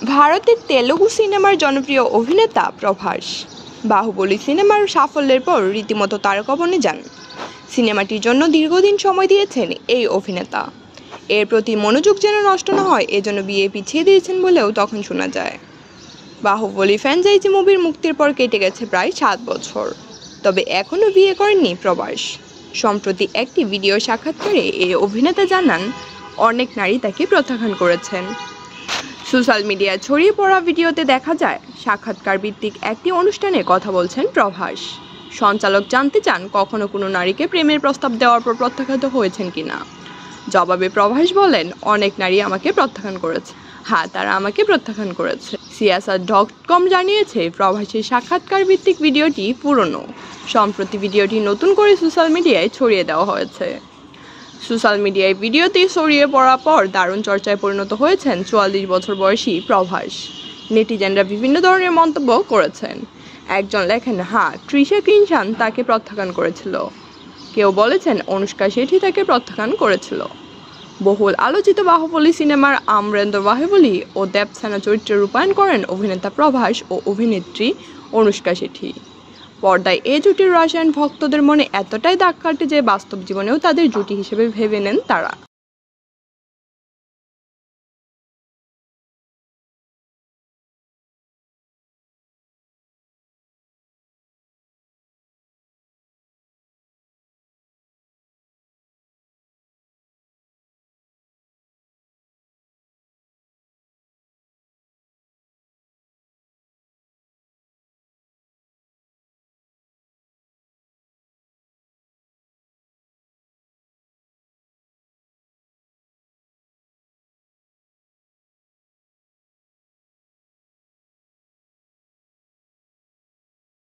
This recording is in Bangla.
ভারতের তেলুগু সিনেমার জনপ্রিয় অভিনেতা প্রভাস বাহুবলী সিনেমার সাফল্যের পর রীতিমতো তারকা বনে যান। সিনেমাটির জন্য দীর্ঘদিন সময় দিয়েছেন এই অভিনেতা। এর প্রতি মনোযোগ যেন নষ্ট না হয় এজন্য বিয়ে পিছিয়ে দিয়েছেন বলেও তখন শোনা যায়। বাহুবলী ফ্র্যাঞ্চাইজি মুভির মুক্তির পর কেটে গেছে প্রায় 7 বছর, তবে এখনও বিয়ে করেননি প্রভাস। সম্প্রতি একটি ভিডিও সাক্ষাৎকারে এই অভিনেতা জানান অনেক নারী তাকে প্রত্যাখ্যান করেছেন। সোশ্যাল মিডিয়ায় ছড়িয়ে পড়া ভিডিওতে দেখা যায় সাক্ষাৎকার ভিত্তিক একটি অনুষ্ঠানে কথা বলছেন প্রভাস। সঞ্চালক জানতে চান কখনো কোনো নারীকে প্রেমের প্রস্তাব দেওয়ার পর প্রত্যাখ্যাত হয়েছেন কিনা। জবাবে প্রভাস বলেন, অনেক নারী আমাকে প্রত্যাখ্যান করেছে। হ্যাঁ, তারা আমাকে প্রত্যাখ্যান করেছে। CSR.com জানিয়েছে প্রভাসের সাক্ষাৎকার ভিত্তিক ভিডিওটি পুরনো। সম্প্রতি ভিডিওটি নতুন করে সোশ্যাল মিডিয়ায় ছড়িয়ে দেওয়া হয়েছে। সোশ্যাল মিডিয়ায় ভিডিওটি ছড়িয়ে পড়ার পর দারুণ চর্চায় পরিণত হয়েছেন 44 বছর বয়সী প্রভাস। নেটিজেনরা বিভিন্ন ধরনের মন্তব্য করেছেন। একজন লেখেন, হ্যাঁ, তৃষা কিনশান তাকে প্রত্যাখ্যান করেছিল। কেউ বলেছেন অনুষ্কা শেঠি তাকে প্রত্যাখ্যান করেছিল। বহুল আলোচিত বাহুবলী সিনেমার আমরেন্দ্র বাহুবলী ও দেবসেনা চরিত্রে রূপায়ণ করেন অভিনেতা প্রভাস ও অভিনেত্রী অনুষ্কা শেঠি। পর্দায় এ জুটির রসায়ন ভক্তদের মনে এতটাই দাগ কাটে যে বাস্তব জীবনেও তাদের জুটি হিসেবে ভেবে নেন তারা।